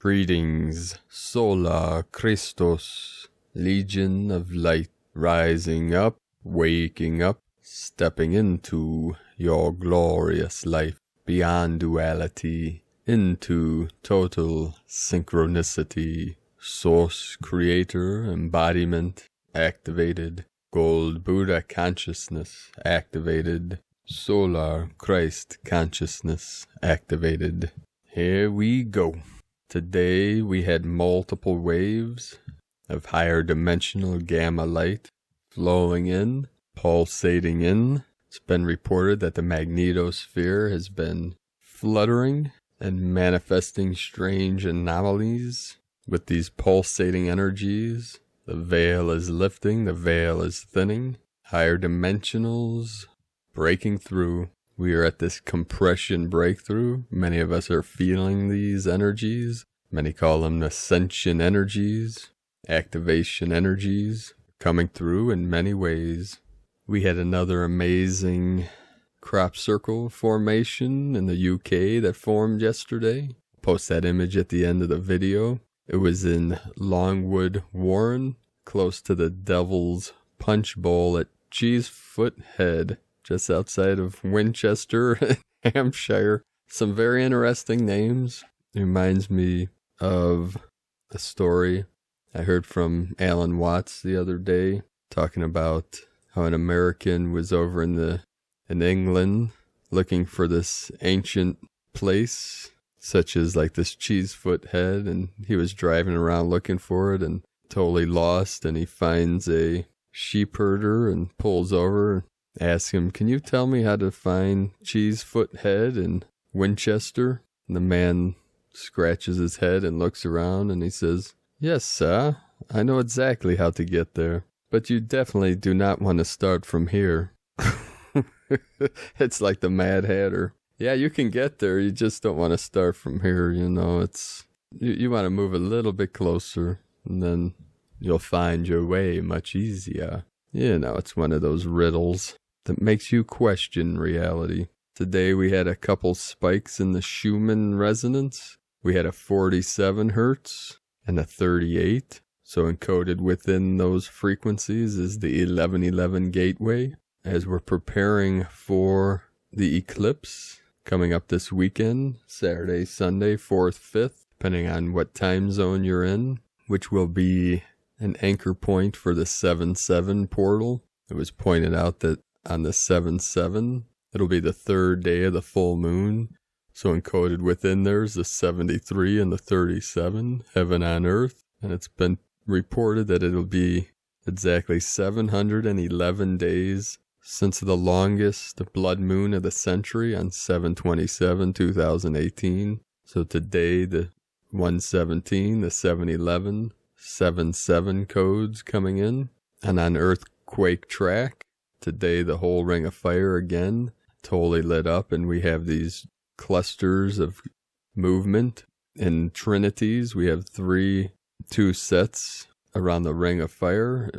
Greetings, Sola Christos, Legion of Light, rising up, waking up, stepping into your glorious life, beyond duality, into total synchronicity, Source Creator Embodiment activated, Gold Buddha Consciousness activated, Solar Christ Consciousness activated. Here we go. Today we had multiple waves of higher dimensional gamma light flowing in, pulsating in. It's been reported that the magnetosphere has been fluttering and manifesting strange anomalies with these pulsating energies. The veil is lifting, the veil is thinning, higher dimensionals breaking through. We are at this compression breakthrough. Many of us are feeling these energies. Many call them Ascension energies, activation energies, coming through in many ways. We had another amazing crop circle formation in the UK that formed yesterday. I'll post that image at the end of the video. It was in Longwood Warren, close to the Devil's Punch Bowl at Cheesefoot Head, just outside of Winchester, Hampshire. Some very interesting names. It reminds me of a story I heard from Alan Watts the other day, talking about how an American was over in England looking for this ancient place, such as like this Cheesefoot Head, and he was driving around looking for it and totally lost, and he finds a sheep herder and pulls over, asks him, "Can you tell me how to find Cheesefoot Head in Winchester?" And the man scratches his head and looks around and he says, "Yes, sir, I know exactly how to get there, but you definitely do not want to start from here." It's like the Mad Hatter. Yeah, you can get there, you just don't want to start from here, you know. It's you want to move a little bit closer, and then you'll find your way much easier. You know, it's one of those riddles that makes you question reality. Today we had a couple spikes in the Schumann resonance. We had a 47 hertz and a 38. So encoded within those frequencies is the 1111 gateway. As we're preparing for the eclipse coming up this weekend, Saturday, Sunday, 4th, 5th, depending on what time zone you're in, which will be an anchor point for the 7-7 portal. It was pointed out that on the 7-7, it'll be the third day of the full moon. So encoded within there's the 73 and the 37, heaven on earth. And it's been reported that it'll be exactly 711 days since the longest blood moon of the century on 7/27/2018. So today the 117, the 711, 7/7 codes coming in. And on earthquake track, today the whole ring of fire again totally lit up, and we have these clusters of movement in trinities. We have two sets around the ring of fire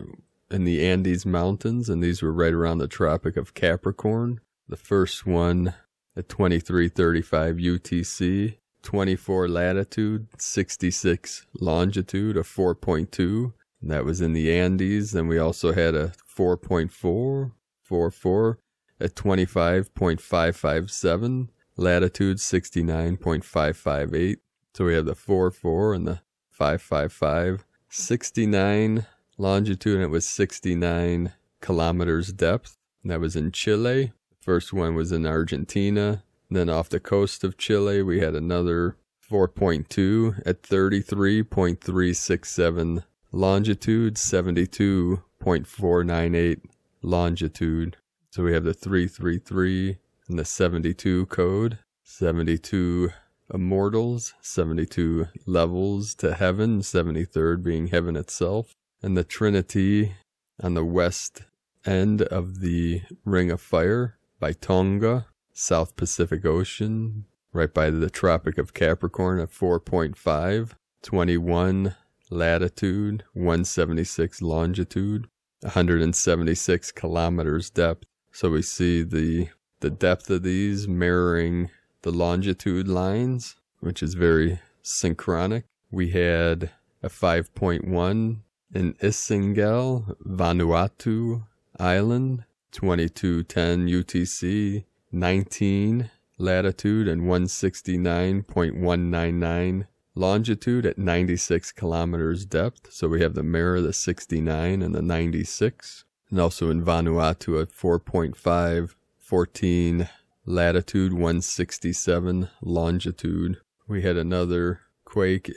in the Andes Mountains, and these were right around the Tropic of Capricorn. The first one at 23:35 UTC, 24 latitude, 66 longitude, a 4.2. And that was in the Andes. Then we also had a 4.444 at 25.557, latitude 69.558. So we have the 4.4 and the 5.55, 69 longitude, and it was 69 kilometers depth. And that was in Chile. The first one was in Argentina. And then off the coast of Chile, we had another 4.2 at 33.367 longitude, 72.498 longitude. So we have the 333 and the 72 code, 72 immortals, 72 levels to heaven, 73rd being heaven itself. And the Trinity on the west end of the Ring of Fire by Tonga, South Pacific Ocean, right by the Tropic of Capricorn at 4.5, 21 latitude, 176 longitude, 176 kilometers depth. So we see the depth of these mirroring the longitude lines, which is very synchronic. We had a 5.1 in Isingel, Vanuatu Island, 2210 UTC, 19 latitude and 169.199 longitude at 96 kilometers depth. So we have the mirror, the 69 and the 96. And also in Vanuatu at 4.5, 14 latitude, 167 longitude. We had another quake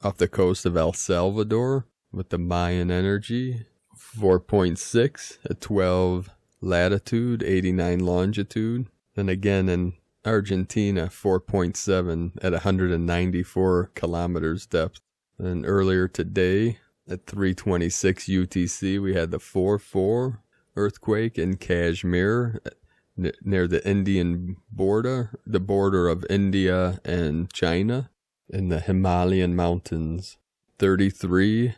off the coast of El Salvador with the Mayan energy, 4.6 at 12 latitude, 89 longitude. Then again in Argentina, 4.7 at 194 kilometers depth. And earlier today at 3:26 UTC, we had the 4.4 earthquake in Kashmir near the Indian border, the border of India and China in the Himalayan mountains. 33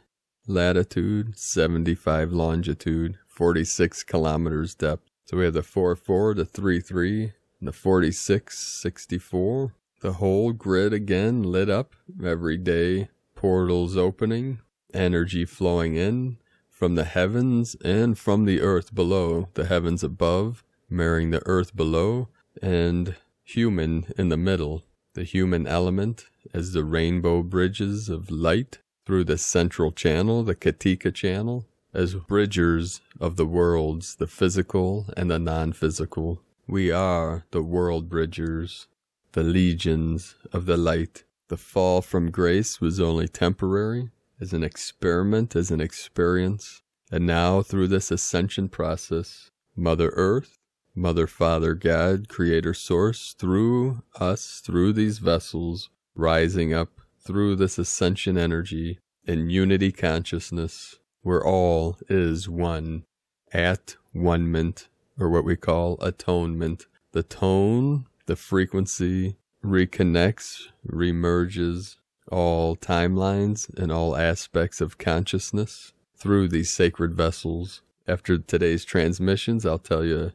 latitude, 75 longitude, 46 kilometers depth. So we have the 4.4, the 3.3, the 46, 64. The whole grid again lit up every day. Portals opening, energy flowing in from the heavens and from the earth below. The heavens above, marrying the earth below, and human in the middle. The human element as the rainbow bridges of light through the central channel, the Katika channel, as bridgers of the worlds, the physical and the non-physical. We are the world bridgers, the legions of the light. The fall from grace was only temporary, as an experiment, as an experience. And now through this ascension process, Mother Earth, Mother Father God, Creator Source, through us, through these vessels, rising up through this ascension energy in unity consciousness, where all is one, at one-ment, or what we call atonement. The tone, the frequency, reconnects, remerges all timelines and all aspects of consciousness through these sacred vessels. After today's transmissions, I'll tell you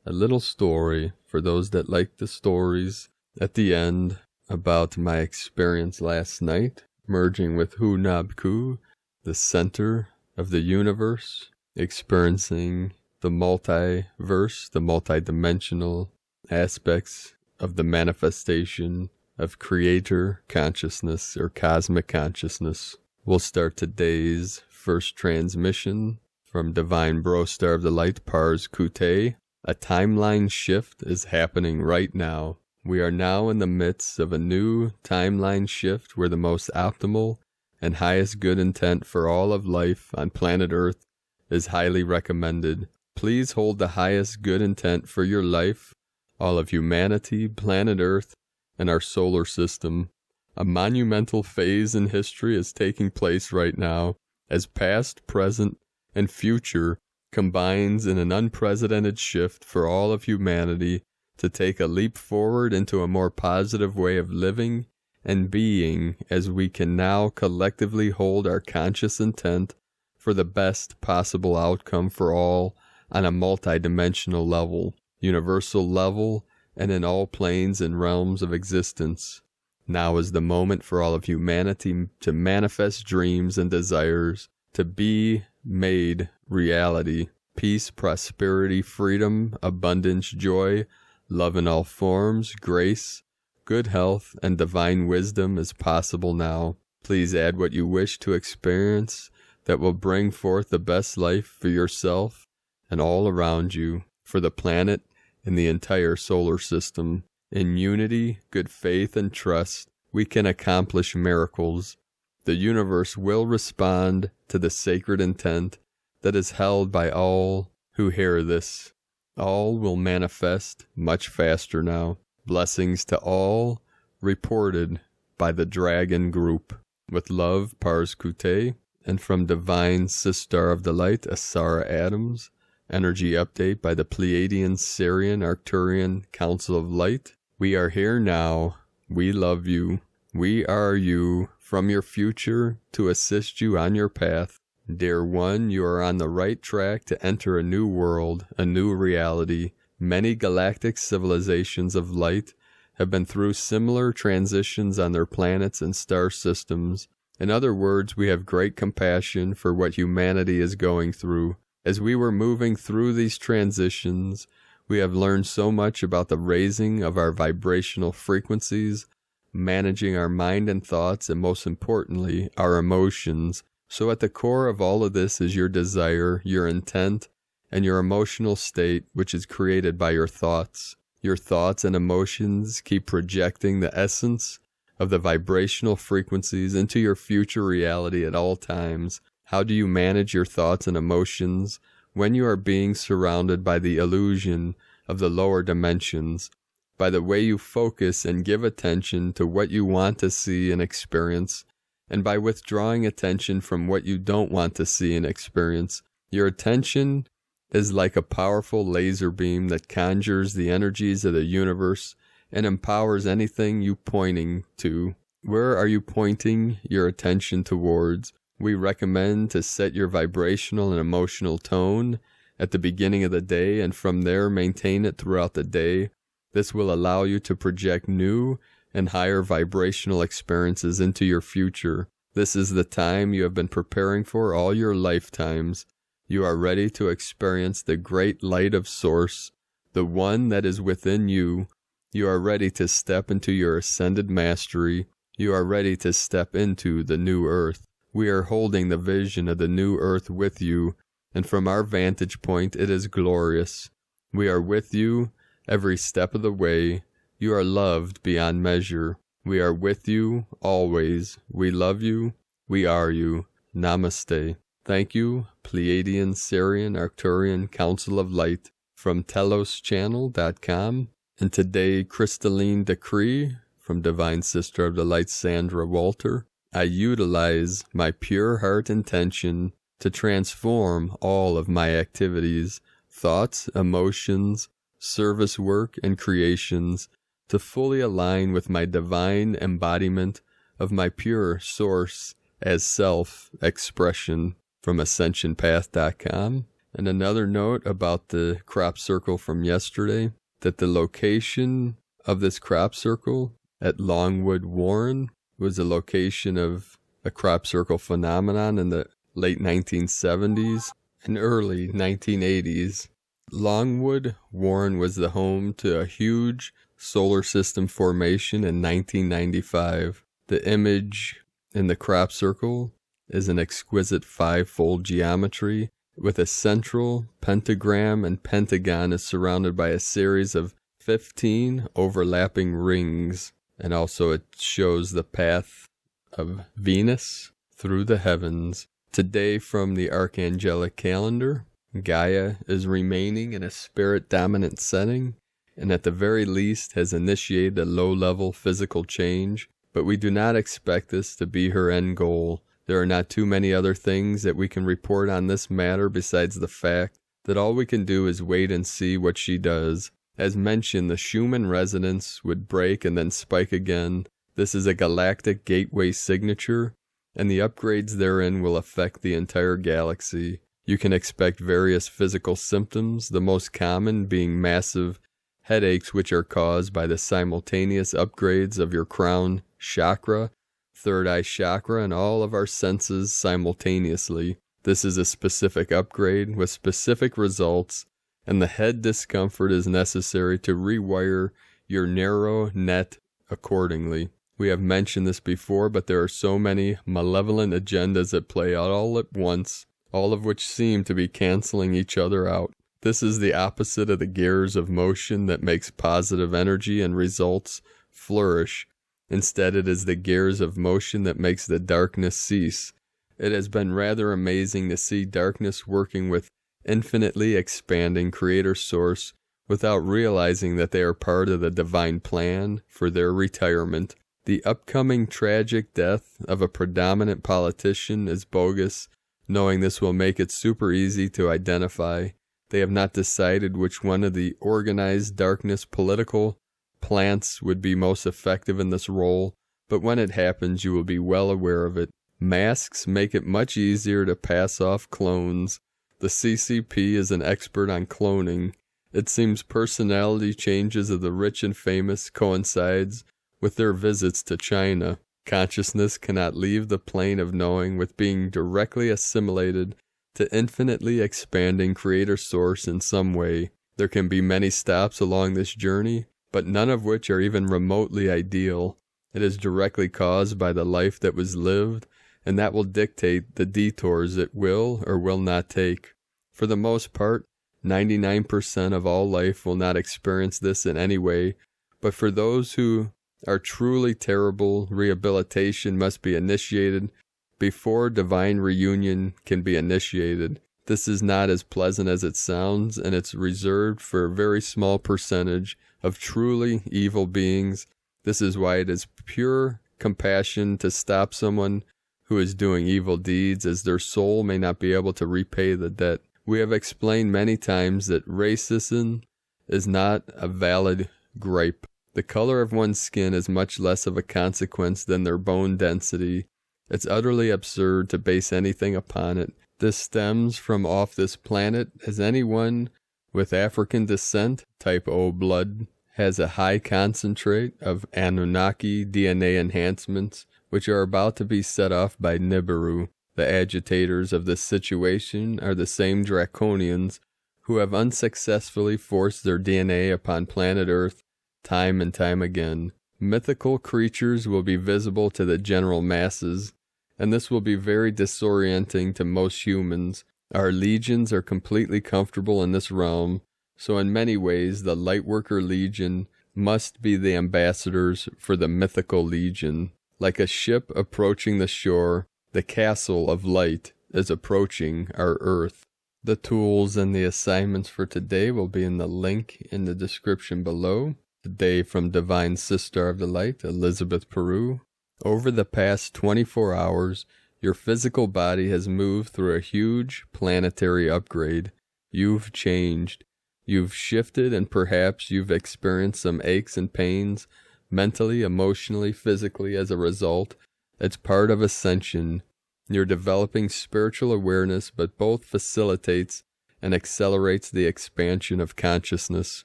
a little story for those that like the stories at the end about my experience last night, merging with Hu-Nab-Ku, the center of the universe, experiencing the multiverse, the multidimensional aspects of the manifestation of creator consciousness or cosmic consciousness. We'll start today's first transmission from Divine Bro Star of the Light, Pars Kute. A timeline shift is happening right now. We are now in the midst of a new timeline shift where the most optimal and highest good intent for all of life on planet Earth is highly recommended. Please hold the highest good intent for your life, all of humanity, planet Earth, and our solar system. A monumental phase in history is taking place right now as past, present, and future combines in an unprecedented shift for all of humanity to take a leap forward into a more positive way of living and being, as we can now collectively hold our conscious intent for the best possible outcome for all on a multidimensional level, universal level, and in all planes and realms of existence. Now is the moment for all of humanity to manifest dreams and desires, to be made reality. Peace, prosperity, freedom, abundance, joy, love in all forms, grace, good health, and divine wisdom is possible now. Please add what you wish to experience that will bring forth the best life for yourself and all around you, for the planet and the entire solar system. In unity, good faith, and trust, we can accomplish miracles. The universe will respond to the sacred intent that is held by all who hear this. All will manifest much faster now. Blessings to all reported by the Dragon Group. With love, Pars Kute, and from Divine Sistar of the Light, Asara Adams. Energy update by the Pleiadian Syrian Arcturian Council of Light. We are here now. We love you. We are you from your future to assist you on your path. Dear one, you are on the right track to enter a new world, a new reality. Many galactic civilizations of light have been through similar transitions on their planets and star systems In other words, we have great compassion for what humanity is going through. As we were moving through these transitions, we have learned so much about the raising of our vibrational frequencies, managing our mind and thoughts, and most importantly, our emotions. So at the core of all of this is your desire, your intent, and your emotional state, which is created by your thoughts. Your thoughts and emotions keep projecting the essence of the vibrational frequencies into your future reality at all times. How do you manage your thoughts and emotions when you are being surrounded by the illusion of the lower dimensions? By the way you focus and give attention to what you want to see and experience, and by withdrawing attention from what you don't want to see and experience. Your attention is like a powerful laser beam that conjures the energies of the universe and empowers anything you pointing to. Where are you pointing your attention towards? We recommend to set your vibrational and emotional tone at the beginning of the day, and from there maintain it throughout the day. This will allow you to project new and higher vibrational experiences into your future. This is the time you have been preparing for all your lifetimes. You are ready to experience the great light of Source, the one that is within you. You are ready to step into your ascended mastery. You are ready to step into the new earth. We are holding the vision of the new earth with you, and from our vantage point it is glorious. We are with you every step of the way. You are loved beyond measure. We are with you always. We love you. We are you. Namaste. Thank you, Pleiadian, Sirian, Arcturian Council of Light, from teloschannel.com. And today, Crystalline Decree from Divine Sister of the Light, Sandra Walter. I utilize my pure heart intention to transform all of my activities, thoughts, emotions, service work, and creations to fully align with my divine embodiment of my pure source as self-expression, from ascensionpath.com. And another note about the crop circle from yesterday, that the location of this crop circle at Longwood Warren was the location of a crop circle phenomenon in the late 1970s and early 1980s. Longwood Warren was the home to a huge solar system formation in 1995. The image in the crop circle is an exquisite five-fold geometry with a central pentagram, and pentagon is surrounded by a series of 15 overlapping rings. And also it shows the path of Venus through the heavens. Today, from the Archangelic calendar, Gaia is remaining in a spirit-dominant setting, and at the very least has initiated a low-level physical change, but we do not expect this to be her end goal. There are not too many other things that we can report on this matter besides the fact that all we can do is wait and see what she does. As mentioned, the Schumann resonance would break and then spike again. This is a galactic gateway signature, and the upgrades therein will affect the entire galaxy. You can expect various physical symptoms, the most common being massive headaches, which are caused by the simultaneous upgrades of your crown chakra, third eye chakra, and all of our senses simultaneously. This is a specific upgrade with specific results, and the head discomfort is necessary to rewire your narrow net accordingly. We have mentioned this before, but there are so many malevolent agendas at play all at once, all of which seem to be canceling each other out. This is the opposite of the gears of motion that makes positive energy and results flourish. Instead, it is the gears of motion that makes the darkness cease. It has been rather amazing to see darkness working with infinitely expanding Creator Source without realizing that they are part of the divine plan for their retirement. The upcoming tragic death of a predominant politician is bogus, knowing this will make it super easy to identify. They have not decided which one of the organized darkness political plants would be most effective in this role, but when it happens, you will be well aware of it. Masks make it much easier to pass off clones. The CCP is an expert on cloning. It seems personality changes of the rich and famous coincides with their visits to China. Consciousness cannot leave the plane of knowing with being directly assimilated to infinitely expanding Creator Source in some way. There can be many stops along this journey, but none of which are even remotely ideal. It is directly caused by the life that was lived, and that will dictate the detours it will or will not take. For the most part, 99% of all life will not experience this in any way, but for those who are truly terrible, rehabilitation must be initiated before divine reunion can be initiated. This is not as pleasant as it sounds, and it's reserved for a very small percentage of truly evil beings. This is why it is pure compassion to stop someone who is doing evil deeds, as their soul may not be able to repay the debt. We have explained many times that racism is not a valid gripe. The color of one's skin is much less of a consequence than their bone density. It's utterly absurd to base anything upon it. This stems from off this planet, as anyone with African descent, type O blood, has a high concentrate of Anunnaki DNA enhancements, which are about to be set off by Nibiru. The agitators of this situation are the same draconians who have unsuccessfully forced their DNA upon planet Earth time and time again. Mythical creatures will be visible to the general masses, and this will be very disorienting to most humans. Our legions are completely comfortable in this realm, so in many ways the Lightworker Legion must be the ambassadors for the mythical legion. Like a ship approaching the shore, the castle of light is approaching our Earth. The tools and the assignments for today will be in the link in the description below. Today from Divine Sister of the Light, Elizabeth Peru. Over the past 24 hours, your physical body has moved through a huge planetary upgrade. You've changed. You've shifted, and perhaps you've experienced some aches and pains, mentally, emotionally, physically as a result. It's part of Ascension. You're developing spiritual awareness, but both facilitates and accelerates the expansion of consciousness.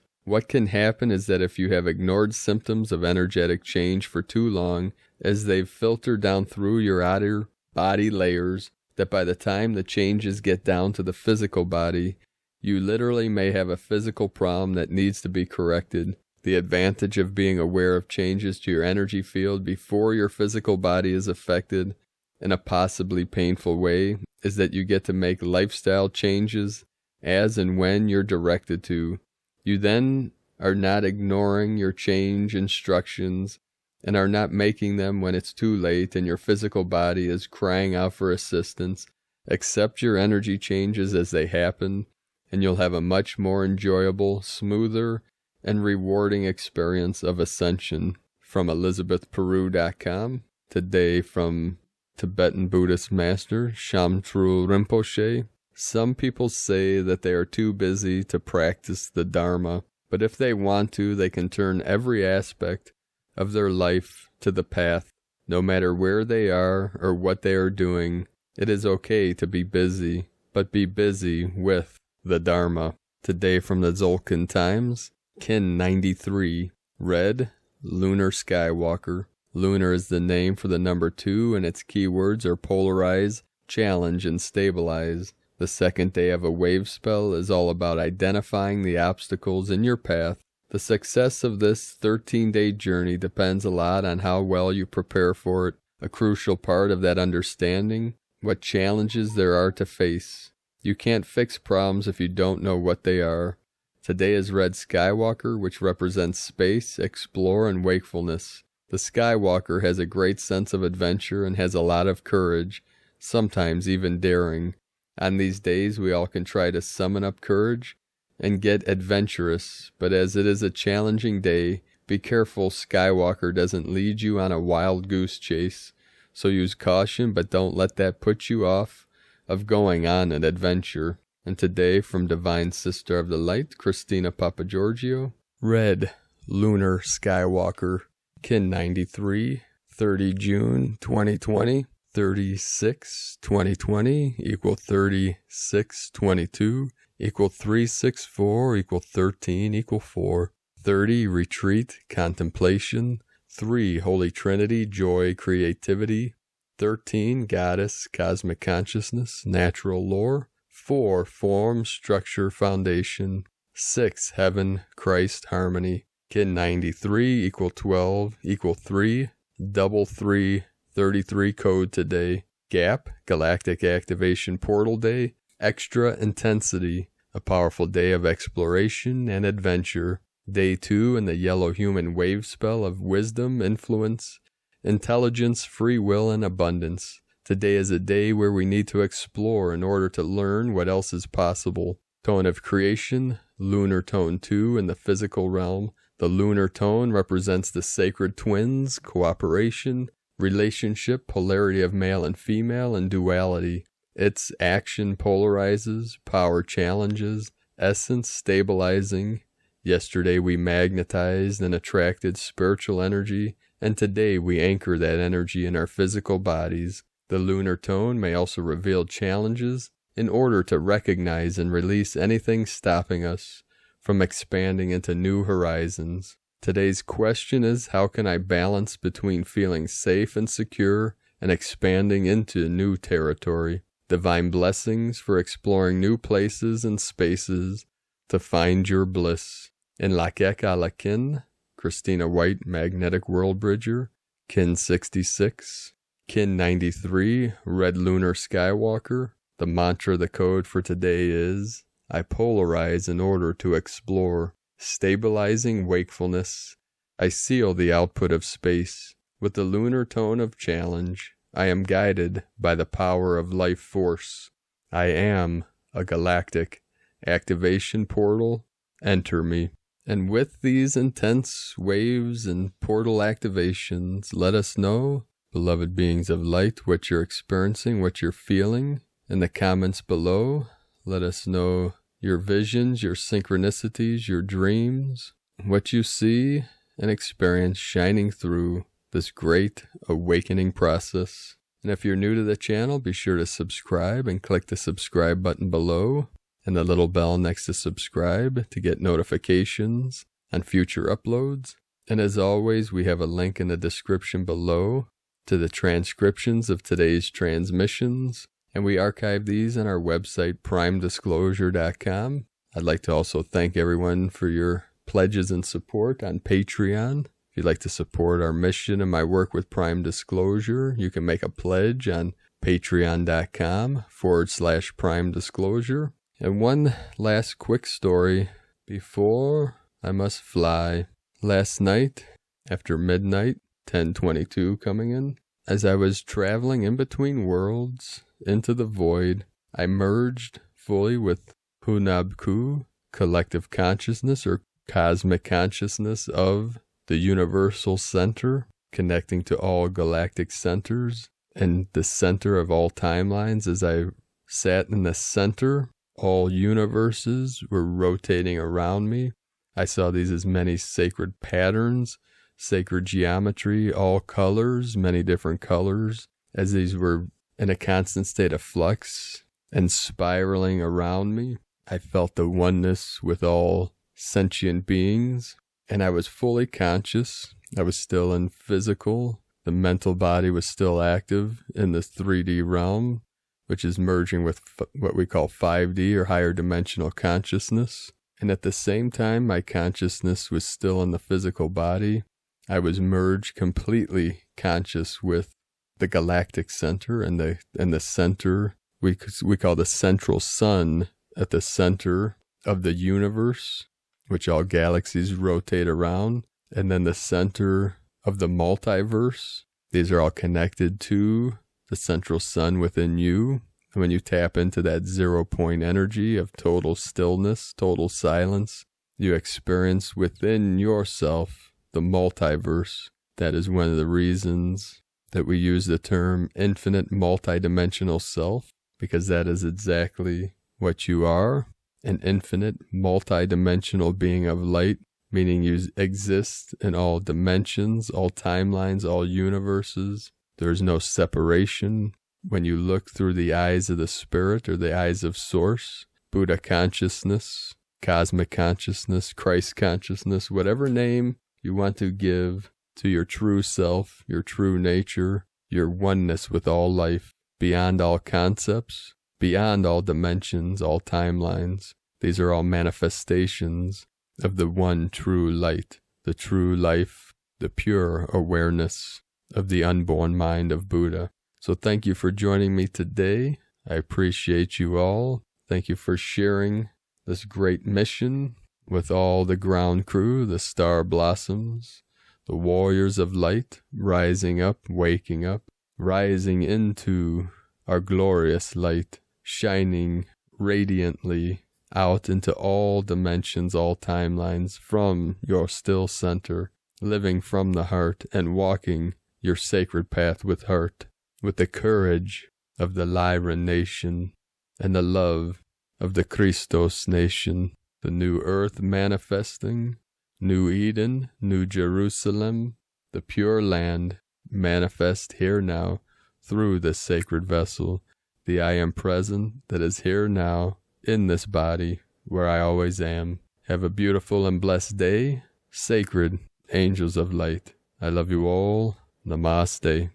What can happen is that if you have ignored symptoms of energetic change for too long, as they've filtered down through your outer body layers, that by the time the changes get down to the physical body, you literally may have a physical problem that needs to be corrected. The advantage of being aware of changes to your energy field before your physical body is affected in a possibly painful way is that you get to make lifestyle changes as and when you're directed to. You then are not ignoring your change instructions and are not making them when it's too late and your physical body is crying out for assistance. Accept your energy changes as they happen, and you'll have a much more enjoyable, smoother, and rewarding experience of Ascension. From ElizabethPeru.com. Today from Tibetan Buddhist Master Shamtrul Rinpoche. Some people say that they are too busy to practice the Dharma, but if they want to, they can turn every aspect of their life to the path. No matter where they are or what they are doing, it is okay to be busy, but be busy with the Dharma. Today from the Zolkin Times, Kin 93, Red, Lunar Skywalker. Lunar is the name for the number 2, and its keywords are polarize, challenge, and stabilize. The second day of a wave spell is all about identifying the obstacles in your path. The success of this 13-day journey depends a lot on how well you prepare for it. A crucial part of that understanding, what challenges there are to face. You can't fix problems if you don't know what they are. Today is Red Skywalker, which represents space, explore, and wakefulness. The Skywalker has a great sense of adventure and has a lot of courage, sometimes even daring. On these days, we all can try to summon up courage and get adventurous, but as it is a challenging day, be careful Skywalker doesn't lead you on a wild goose chase. So use caution, but don't let that put you off of going on an adventure. And today, from Divine Sister of the Light, Christina Papagiorgio, Red, Lunar Skywalker, Kin 93, 30 June 2020. 36/2020 equal 36/22 equal 364 equal 13 equal 4. 30 retreat contemplation. 3. Holy Trinity, joy, creativity. 13. Goddess, cosmic consciousness, natural lore. 4. Form, structure, foundation. 6. Heaven, Christ, harmony. Kin 93 equal 12 equal 3. Double 3, 33 code today. Gap, galactic activation portal day. Extra intensity, a powerful day of exploration and adventure. Day 2 in the yellow human wave spell of wisdom, influence, intelligence, free will, and abundance. Today is a day where we need to explore in order to learn what else is possible. Tone of creation, lunar tone 2 in the physical realm. The lunar tone represents the sacred twins, cooperation, relationship, polarity of male and female, and duality. Its action polarizes, power challenges, essence stabilizing. Yesterday we magnetized and attracted spiritual energy, and today we anchor that energy in our physical bodies. The lunar tone may also reveal challenges in order to recognize and release anything stopping us from expanding into new horizons. Today's question is, how can I balance between feeling safe and secure and expanding into new territory? Divine blessings for exploring new places and spaces to find your bliss. In Lakek Alakin, Christina White, Magnetic World Bridger. Kin 66. Kin 93, Red Lunar Skywalker. The mantra, the code for today is, I polarize in order to explore. Stabilizing wakefulness. I seal the output of space. With the lunar tone of challenge, I am guided by the power of life force. I am a galactic activation portal. Enter me. And with these intense waves and portal activations, let us know, beloved beings of light, what you're experiencing, what you're feeling. In the comments below, let us know your visions, your synchronicities, your dreams, what you see and experience shining through this great awakening process. And if you're new to the channel, be sure to subscribe and click the subscribe button below and the little bell next to subscribe to get notifications on future uploads. And as always, we have a link in the description below to the transcriptions of today's transmissions, and we archive these on our website, primedisclosure.com. I'd like to also thank everyone for your pledges and support on Patreon. If you'd like to support our mission and my work with Prime Disclosure, you can make a pledge on patreon.com/Prime Disclosure. And one last quick story before I must fly. Last night, after midnight, 10:22 coming in, as I was traveling in between worlds into the void, I merged fully with Hunabku, collective consciousness or cosmic consciousness of the universal center, connecting to all galactic centers and the center of all timelines. As I sat in the center, all universes were rotating around me. I saw these as many sacred patterns, sacred geometry, all colors, many different colors, as these were in a constant state of flux and spiraling around me. I felt the oneness with all sentient beings, and I was fully conscious. I was still in physical. The mental body was still active in this 3D realm, which is merging with what we call 5D or higher dimensional consciousness. And at the same time, my consciousness was still in the physical body. I was merged completely conscious with the galactic center and the center we call the central sun at the center of the universe, which all galaxies rotate around, and then the center of the multiverse. These are all connected to the central sun within you. And when you tap into that 0 point energy of total stillness, total silence, you experience within yourself the multiverse. That is one of the reasons that we use the term infinite multidimensional self, because that is exactly what you are, an infinite multidimensional being of light, meaning you exist in all dimensions, all timelines, all universes. There's no separation. When you look through the eyes of the spirit or the eyes of source, Buddha consciousness, cosmic consciousness, Christ consciousness, whatever name you want to give to your true self, your true nature, your oneness with all life, beyond all concepts, beyond all dimensions, all timelines. These are all manifestations of the one true light, the true life, the pure awareness of the unborn mind of Buddha. So thank you for joining me today. I appreciate you all. Thank you for sharing this great mission with all the ground crew, the star blossoms, the warriors of light, rising up, waking up, rising into our glorious light, shining radiantly out into all dimensions, all timelines, from your still center, living from the heart and walking your sacred path with heart, with the courage of the Lyra nation and the love of the Christos nation, the new earth manifesting, new Eden, new Jerusalem, the pure land manifest here now through this sacred vessel, the I am present that is here now in this body where I always am. Have a beautiful and blessed day, sacred angels of light. I love you all. Namaste.